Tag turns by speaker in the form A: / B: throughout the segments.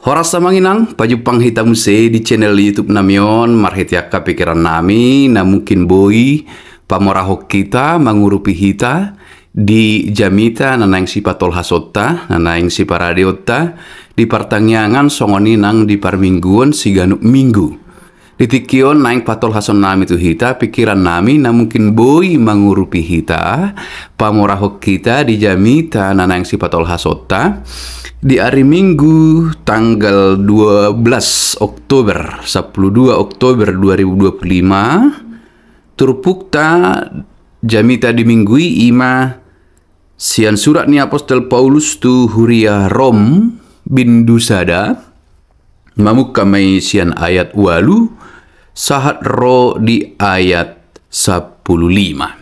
A: Horas samanginang, pajupang hitam se di channel YouTube namion, marhetiaka pikiran nami, na mungkin boi, pamorahok kita, mangurupi hita, di jamita nanaing si patol hasota, nanaing si paradiota, di pertangyangan songoni nang di parmingguan si ganuk minggu. Ditikion naing patol hason nami tu hita, pikiran nami na mungkin boi mangurupi hita, pamorahok kita di jamita nanaing si patol hasota, di hari Minggu tanggal 12 Oktober 12 Oktober 2025 turpukta jamita diminggui ima sian surat ni Apostol Paulus tu huria Rom bindu sada mamuk kamai sian ayat walu sahat ro di ayat 15.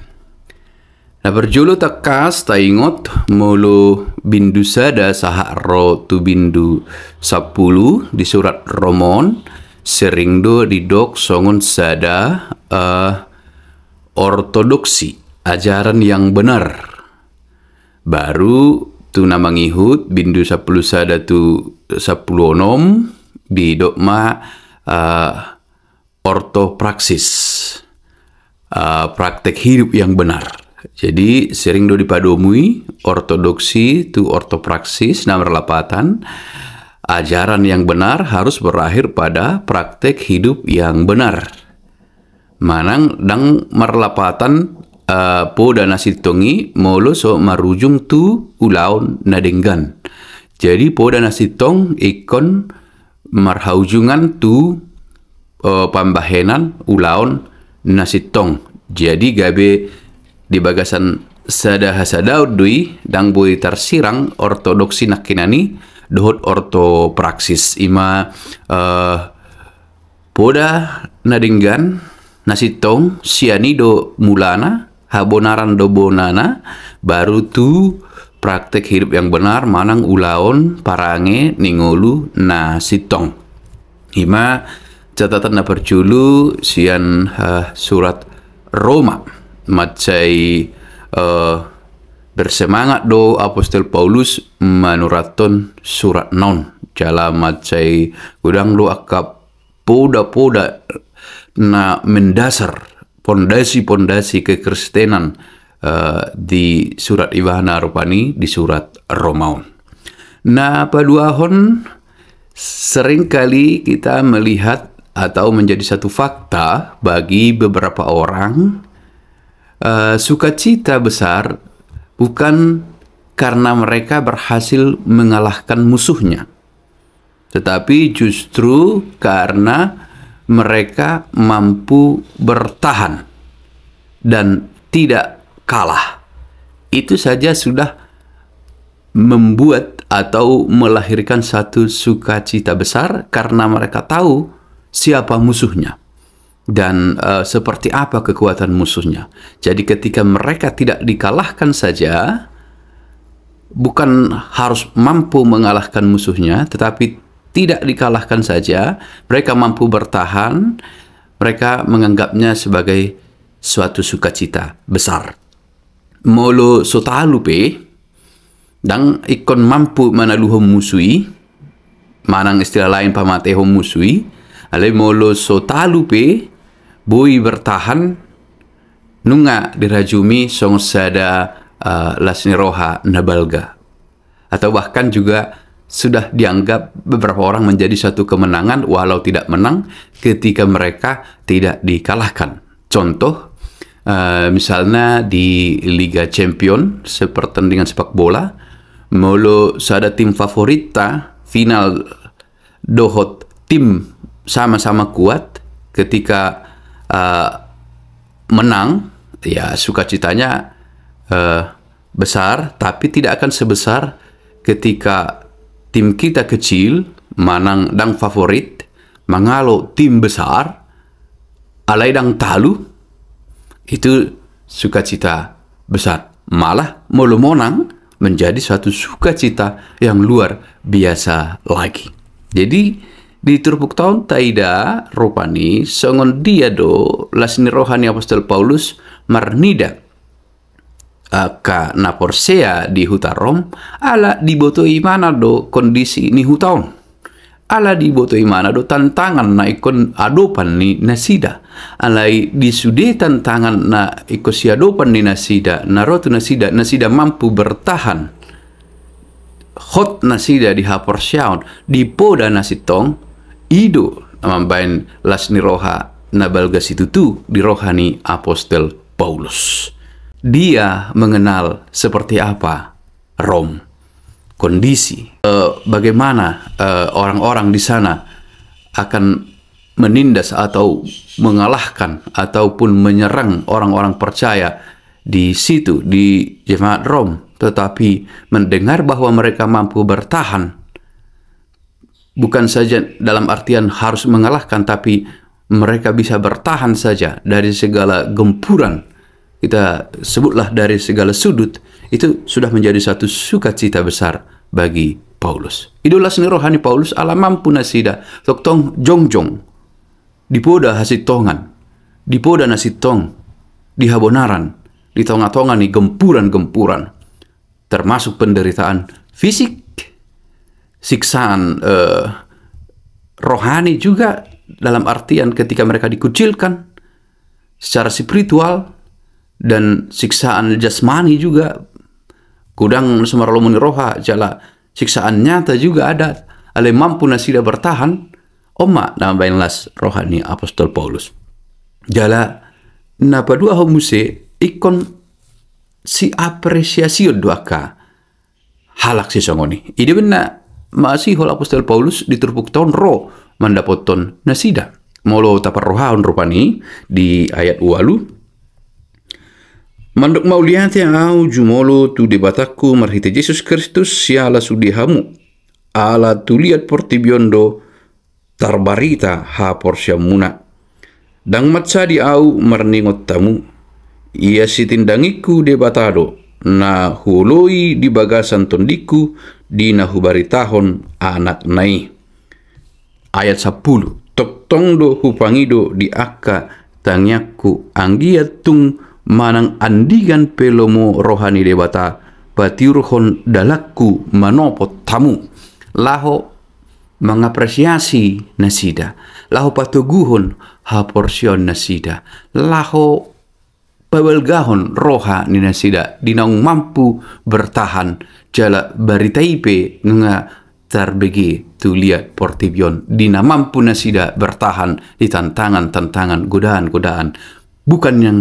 A: Nah berjulu takas taingot mulu bindu sada sahak ro tu bindu 10 di surat Romon sering do didok songon sada ortodoksi ajaran yang benar baru tu nama ngihut bindu 10 sada tu 10 onom di dogma ortopraksis praktek hidup yang benar. Jadi sering do dipadomui ortodoksi tu ortopraksis na merlapatan ajaran yang benar harus berakhir pada praktek hidup yang benar. Manang dang merlapatan poda nasitongi molo so marujung tu ulaun nadenggan. Jadi poda nasitong ikon marhaujungan tu pambahenan ulaun nasitong. Jadi gabe di bagasan sada hasadaud dui dang boi tarsirang ortodoksi nakinani dohot ortopraksis ima poda nadinggan nasitong sianido mulana habonaran do bonana baru tu praktek hidup yang benar manang ulaon parange ningolu nasitong ima catatan na perculu sian surat Roma macai bersemangat do Apostol Paulus manuraton surat non jala macai gudang lo akap poda-poda na mendasar pondasi-pondasi kekristenan di surat Ibahana rupani di surat Romaun. Nah paduahon seringkali kita melihat atau menjadi satu fakta bagi beberapa orang sukacita besar bukan karena mereka berhasil mengalahkan musuhnya, tetapi justru karena mereka mampu bertahan dan tidak kalah. Itu saja sudah membuat atau melahirkan satu sukacita besar karena mereka tahu siapa musuhnya dan seperti apa kekuatan musuhnya. Jadi ketika mereka tidak dikalahkan saja, bukan harus mampu mengalahkan musuhnya, tetapi tidak dikalahkan saja, mereka mampu bertahan, mereka menganggapnya sebagai suatu sukacita besar. Molo sotalupe, dan ikon mampu manaluhom musui, manang istilah lain pamatehom musui, ale molo sotalupe, boi bertahan nunga dirajumi song sada lasni roha nabalga, atau bahkan juga sudah dianggap beberapa orang menjadi satu kemenangan walau tidak menang ketika mereka tidak dikalahkan. Contoh misalnya di Liga Champion sepertandingan sepak bola molo sada tim favorita final dohot tim sama-sama kuat ketika menang, ya sukacitanya besar, tapi tidak akan sebesar ketika tim kita kecil, manang dang favorit, mangalo tim besar, alai dang talu, itu sukacita besar. Malah molo monang menjadi suatu sukacita yang luar biasa lagi. Jadi di turpuk tahun taida rupani songon dia do lasni rohani Apostol Paulus marnida ka naporsea di huta Rom ala diboto imana do kondisi ni hutaon ala di boto imana do tantangan na ikon adopan ni nasida. Alai di sude tantangan na iko si adopan ni nasida, na rotu nasida mampu bertahan. Hot nasida di hapor syaun, di poda nasitong, ido namambain las ni roha na balgas itu tu di rohani Apostel Paulus. Dia mengenal seperti apa Rom, kondisi, bagaimana orang-orang di sana akan menindas atau mengalahkan ataupun menyerang orang-orang percaya di situ, di jemaat Rom. Tetapi mendengar bahwa mereka mampu bertahan, bukan saja dalam artian harus mengalahkan, tapi mereka bisa bertahan saja dari segala gempuran, kita sebutlah dari segala sudut, itu sudah menjadi satu sukacita besar bagi Paulus. Idolas ni rohani Paulus ala mampu nasida toktong jongjong dipoda hasitongan, dipoda nasitong dihabonaran, di tonga-tonga ni gempuran-gempuran, termasuk penderitaan fisik, siksaan rohani juga, dalam artian ketika mereka dikucilkan secara spiritual, dan siksaan jasmani juga. Kudang semaralumuni roha jala siksaan nyata juga ada. Ale mampu nasida bertahan. Oma nambahin las rohani Apostol Paulus. Jala napa dua homuse ikon si apresiasio duaka halak si songoni. Ide benar masih hol Apostol Paulus diterpuk tahun roh mandapoton nasida. Molo tapar rohaon rupani di ayat 8. Mandok mauliate au jumolo tu debataku marhite Jesus Kristus siala sudihamu ala tuliat portibiondo tarbarita ha porsyamuna dang matsadi au marningot tamu ia sitindangiku debatado na huloi di bagasan tondiku di nahubari tahon anak nai. Ayat 10 toktong do hupangido di akka tangyaku anggiatung manang andigan pelomo rohani debata patiurhon dalakku manopot tamu. Laho mengapresiasi nasida, laho patuguhon ha porsion nasida, laho pawelgahon roha ni nasida dinang mampu bertahan jala baritaipe nga tarbegi tu liat portibion dina mampu nasida bertahan di tantangan-tantangan, godaan-godaan, bukan yang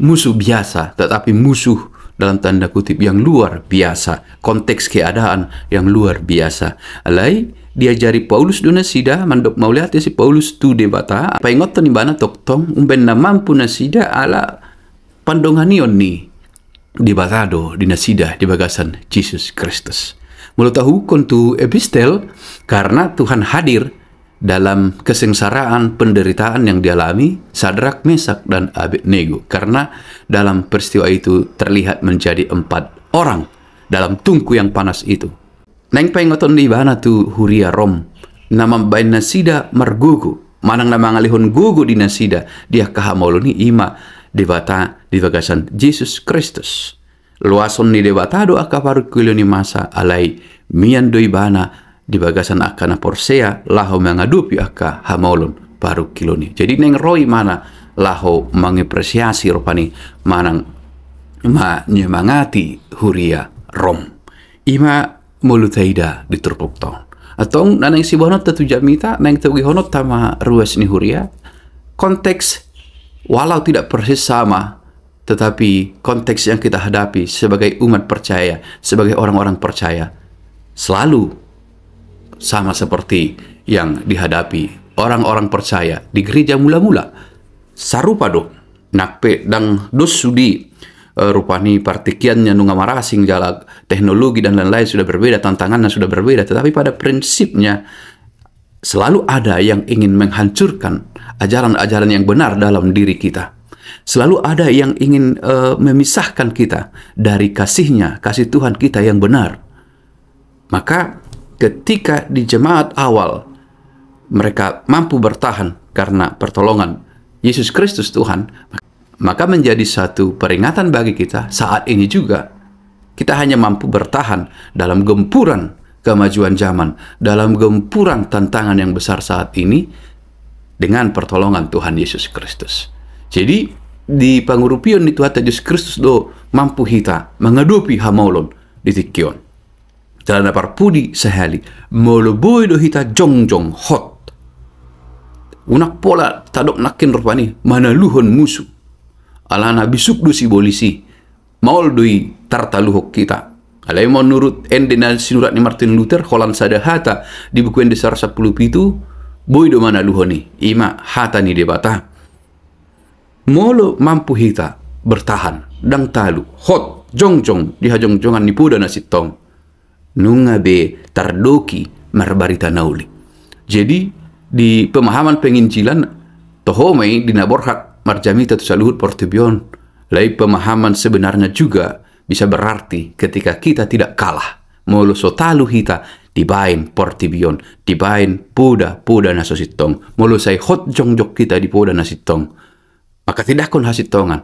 A: musuh biasa, tetapi musuh dalam tanda kutip yang luar biasa, konteks keadaan yang luar biasa. Alai diajari Paulus do nasida mandok mauliate si Paulus tu debata apa ingotan ni bana toktong umben na mampu nasida ala pandonganion ni debatado di nasida di bagasan Jesus Kristus. Mula tahu kontu epistel karena Tuhan hadir dalam kesengsaraan penderitaan yang dialami Sadrak, Mesak, dan Abednego. Karena dalam peristiwa itu terlihat menjadi 4 orang dalam tungku yang panas itu. Neng pengoton di bana tu huria Rom. Nama bain nasida margugu. Manang nama ngalihon gugu di nasida. Dia kahamoloni ima debata di bagasan Jesus Kristus. Luason ni debata do akaparu kuloni masa alai mian doi bana di bagasan akana porsea laho mengadupi aka hamolon baru kiloni. Jadi neng roi mana laho mengapresiasi rupani manang menyemangati huria Rom. Ima mulutaida diturpuk ton. Atau nanang si bonot tatu jamita neng taugi honot tama ruas ni huria. Konteks walau tidak persis sama, tetapi konteks yang kita hadapi sebagai umat percaya, sebagai orang-orang percaya, selalu sama seperti yang dihadapi orang-orang percaya di gereja mula-mula. Sarupa do nakpe dang dos sudi rupani partikiannya nunga marasing jala teknologi dan lain-lain sudah berbeda, tantangannya sudah berbeda, tetapi pada prinsipnya selalu ada yang ingin menghancurkan ajaran-ajaran yang benar dalam diri kita. Selalu ada yang ingin memisahkan kita dari kasihnya, kasih Tuhan kita yang benar. Maka ketika di jemaat awal mereka mampu bertahan karena pertolongan Yesus Kristus Tuhan, maka menjadi satu peringatan bagi kita saat ini juga. Kita hanya mampu bertahan dalam gempuran kemajuan zaman, dalam gempuran tantangan yang besar saat ini, dengan pertolongan Tuhan Yesus Kristus. Jadi, di pangurupion di Tuhan Yesus Kristus do mampu hita mengadopi hamaulon di tikion. Dalam parpudi sehali, moloboi do hita jongjong hot. Unak pola tadok nakin rupani, mana luhon musuh. Alana bisuk do si bolisi, maul doi tartaluhok kita. Alai menurut endena sinurat ni Martin Luther, holan sada hata di buku yang dasar 10 pitu, boy do mana luhoni, ima hata ni debata. Molo mampu hita bertahan, dang talu, hot, jongjong, di hajong-jongan ni puda nasitong. Nunga be tardoki marbarita nauli. Jadi, di pemahaman penginjilan, tohomei dinaborhak marjamita tu saluhut portibion. Lai pemahaman sebenarnya juga bisa berarti ketika kita tidak kalah. Molo sotalu hita dibain portibion, dibain puda nasositong. Molo say hot jongjok kita di puda nasitong. Maka tidak kon hasitongan,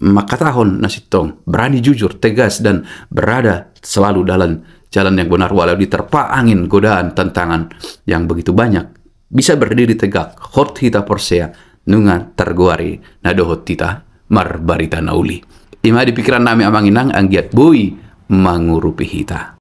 A: maka tahun nasitong, berani jujur, tegas, dan berada selalu dalam jalan yang benar walau diterpa angin, godaan, tantangan yang begitu banyak. Bisa berdiri tegak, hot hita porsea, nunga terguari, nadohot hita, marbarita nauli. Ima di pikiran nami amanginang anggiat bui mangurupi hita.